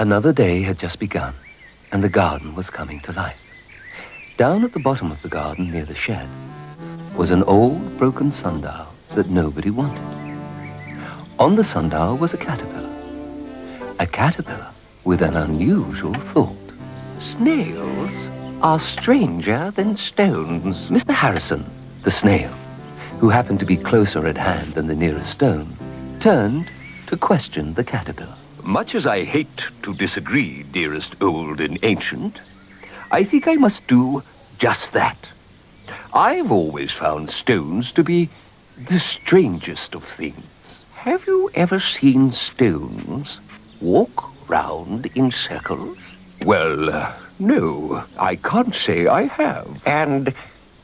Another day had just begun, and the garden was coming to life. Down at the bottom of the garden, near the shed, was an old, broken sundial that nobody wanted. On the sundial was a caterpillar. A caterpillar with an unusual thought. Snails are stranger than stones. Mr. Harrison, the snail, who happened to be closer at hand than the nearest stone, turned to question the caterpillar. Much as I hate to disagree, dearest old and ancient, I think I must do just that. I've always found stones to be the strangest of things. Have you ever seen stones walk round in circles? Well, no, I can't say I have. And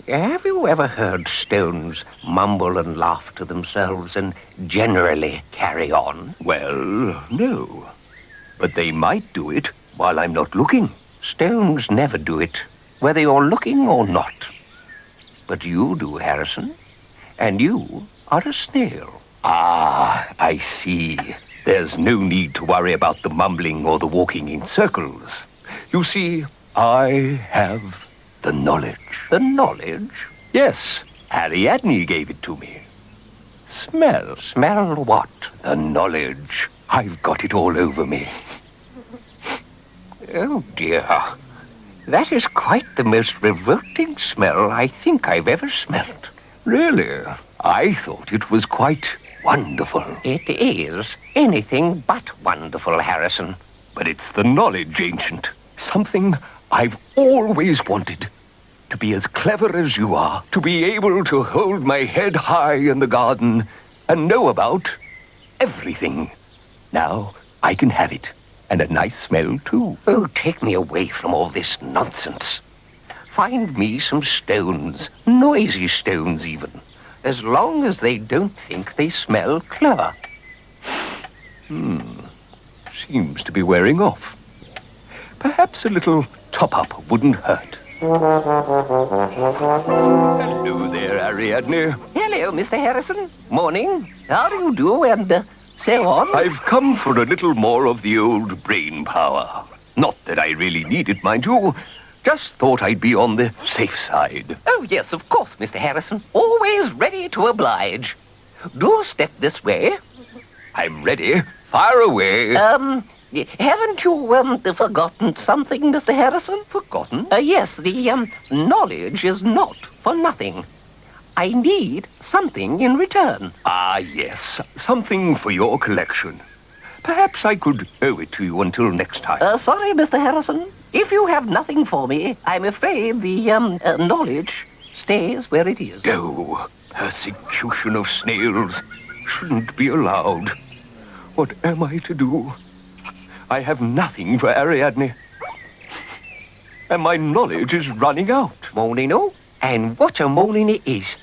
have you ever heard stones mumble and laugh to themselves and generally carry on? Well, no. But they might do it while I'm not looking. Stones never do it, whether you're looking or not. But you do, Harrison. And you are a snail. Ah, I see. There's no need to worry about the mumbling or the walking in circles. You see, I have the knowledge. The knowledge? Yes, Ariadne gave it to me. Smell. Smell what? The knowledge. I've got it all over me. Oh, dear. That is quite the most revolting smell I think I've ever smelt. Really? I thought it was quite wonderful. It is anything but wonderful, Harrison. But it's the knowledge, Ancient. Something I've always wanted. To be as clever as you are. To be able to hold my head high in the garden and know about everything. Now I can have it. And a nice smell, too. Oh, take me away from all this nonsense. Find me some stones, noisy stones even, as long as they don't think they smell clever. Seems to be wearing off. Perhaps a little top-up wouldn't hurt. Hello there, Ariadne. Hello, Mr. Harrison. Morning. How do you do, and so on? I've come for a little more of the old brain power. Not that I really need it, mind you. Just thought I'd be on the safe side. Oh, yes, of course, Mr. Harrison. Always ready to oblige. Do step this way. I'm ready. Fire away. Haven't you, forgotten something, Mr. Harrison? Forgotten? Yes, the, knowledge is not for nothing. I need something in return. Ah, yes. Something for your collection. Perhaps I could owe it to you until next time. Sorry, Mr. Harrison. If you have nothing for me, I'm afraid the, knowledge stays where it is. No, persecution of snails shouldn't be allowed. What am I to do? I have nothing for Ariadne. And my knowledge is running out. Molino, and what a molin it is.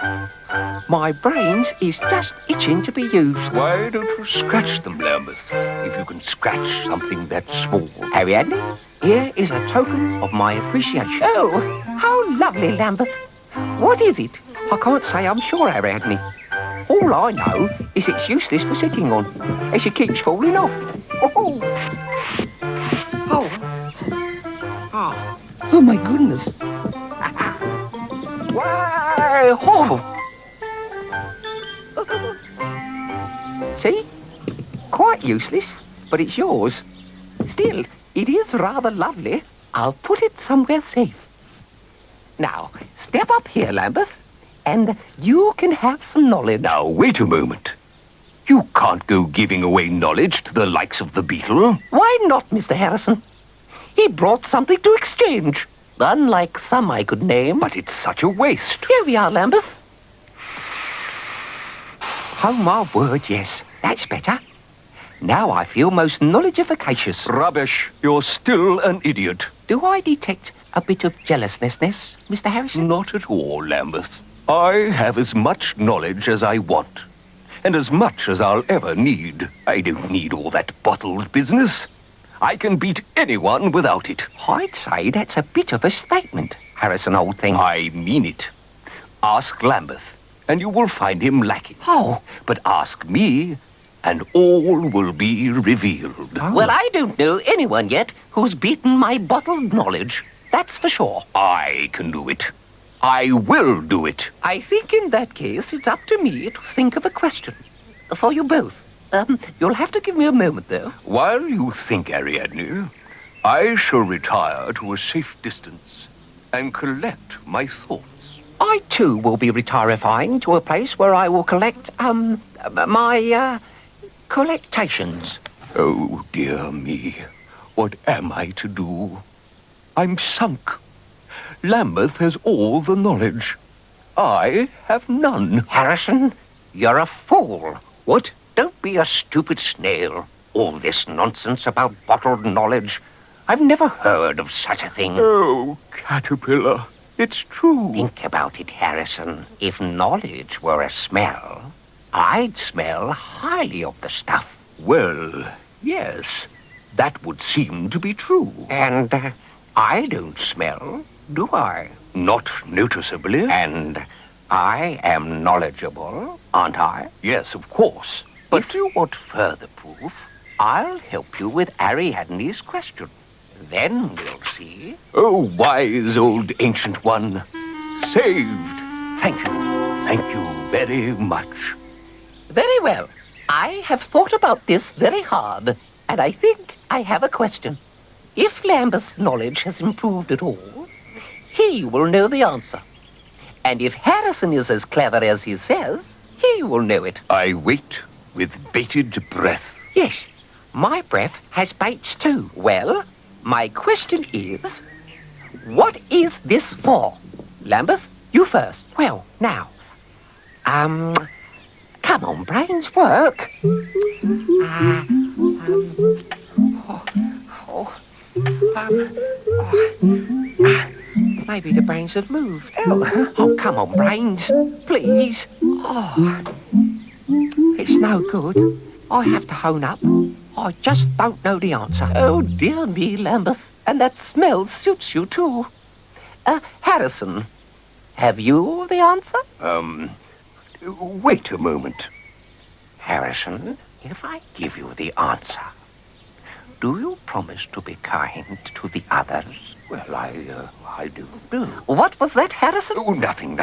My brains is just itching to be used. Why don't you scratch them, Lambeth, if you can scratch something that small? Ariadne, here is a token of my appreciation. Oh, how lovely, Lambeth. What is it? I can't say I'm sure, Ariadne. All I know is it's useless for sitting on, as it keeps falling off. Oh, my goodness. Why, See? Quite useless, but it's yours. Still, it is rather lovely. I'll put it somewhere safe. Now, step up here, Lambeth, and you can have some knowledge. Now, wait a moment. You can't go giving away knowledge to the likes of the beetle. Why not, Mr. Harrison? He brought something to exchange, unlike some I could name. But it's such a waste. Here we are, Lambeth. Oh, my word, yes. That's better. Now I feel most knowledge-efficacious. Rubbish. You're still an idiot. Do I detect a bit of jealousness, Mr. Harrison? Not at all, Lambeth. I have as much knowledge as I want. And as much as I'll ever need. I don't need all that bottled business. I can beat anyone without it. I'd say that's a bit of a statement, Harrison, old thing. I mean it. Ask Lambeth, and you will find him lacking. Oh. But ask me, and all will be revealed. Well, I don't know anyone yet who's beaten my bottled knowledge. That's for sure. I can do it. I will do it. I think in that case it's up to me to think of a question. For you both. You'll have to give me a moment, though. While you think, Ariadne, I shall retire to a safe distance and collect my thoughts. I, too, will be retirifying to a place where I will collect, my, collectations. Oh, dear me. What am I to do? I'm sunk. Lambeth has all the knowledge. I have none. Harrison, you're a fool. What? Don't be a stupid snail. All this nonsense about bottled knowledge. I've never heard of such a thing. Oh, Caterpillar, it's true. Think about it, Harrison. If knowledge were a smell, I'd smell highly of the stuff. Well, yes, that would seem to be true. And I don't smell, do I? Not noticeably. And I am knowledgeable, aren't I? Yes, of course. But if you want further proof, I'll help you with Ariadne's question. Then we'll see. Oh, wise old ancient one. Saved. Thank you. Thank you very much. Very well. I have thought about this very hard, and I think I have a question. If Lambeth's knowledge has improved at all, he will know the answer. And if Harrison is as clever as he says, he will know it. I wait with bated breath. Yes, my breath has baits too. Well, my question is, what is this for? Lambeth, you first. Well, now, come on, brains, work. Maybe the brains have moved. Oh, come on, brains, please. Oh, it's no good. I have to hone up. I just don't know the answer. Oh, dear me, Lambeth. And that smell suits you, too. Harrison, have you the answer? Wait a moment. Harrison, if I give you the answer, do you promise to be kind to the others? Well, I do. What was that, Harrison? Oh, nothing.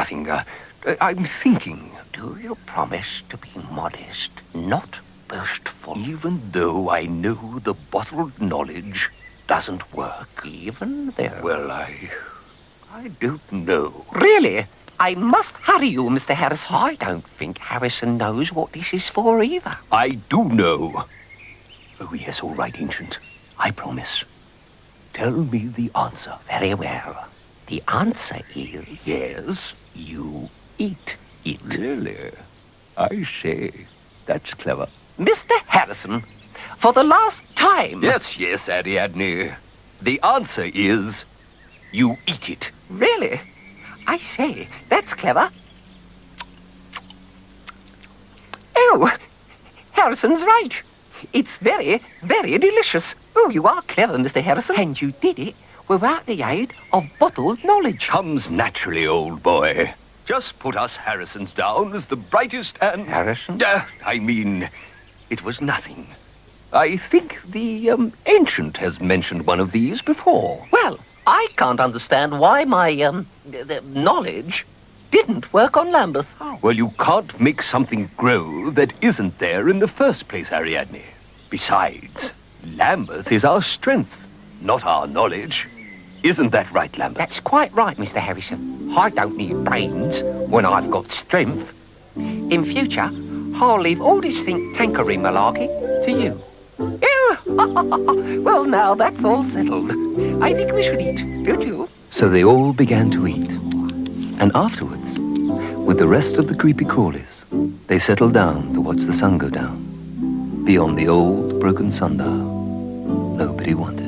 I'm thinking. Do you promise to be modest, not boastful? Even though I know the bottled knowledge doesn't work. Even though? Well, I don't know. Really? I must hurry you, Mr. Harrison. I don't think Harrison knows what this is for either. I do know. Oh, yes, all right, Ancient. I promise. Tell me the answer. Very well. The answer is... Yes? You eat it. Really? I say. That's clever. Mr. Harrison, for the last time... Yes, Ariadne. The answer is... you eat it. Really? I say, that's clever. Oh, Harrison's right. It's very, very delicious. Oh, you are clever, Mr. Harrison. And you did it without the aid of bottled knowledge. Comes naturally, old boy. Just put us Harrisons down as the brightest and... Harrison? It was nothing. I think the Ancient has mentioned one of these before. Well, I can't understand why my, the knowledge didn't work on Lambeth. Well, you can't make something grow that isn't there in the first place, Ariadne. Besides, Lambeth is our strength, not our knowledge. Isn't that right, Lambeth? That's quite right, Mr. Harrison. I don't need brains when I've got strength. In future, I'll leave all this think-tankery malarkey to you. Well, now that's all settled. I think we should eat, don't you? So they all began to eat. And afterwards, with the rest of the creepy crawlies, they settled down to watch the sun go down. Beyond the old broken sundial, nobody wanted.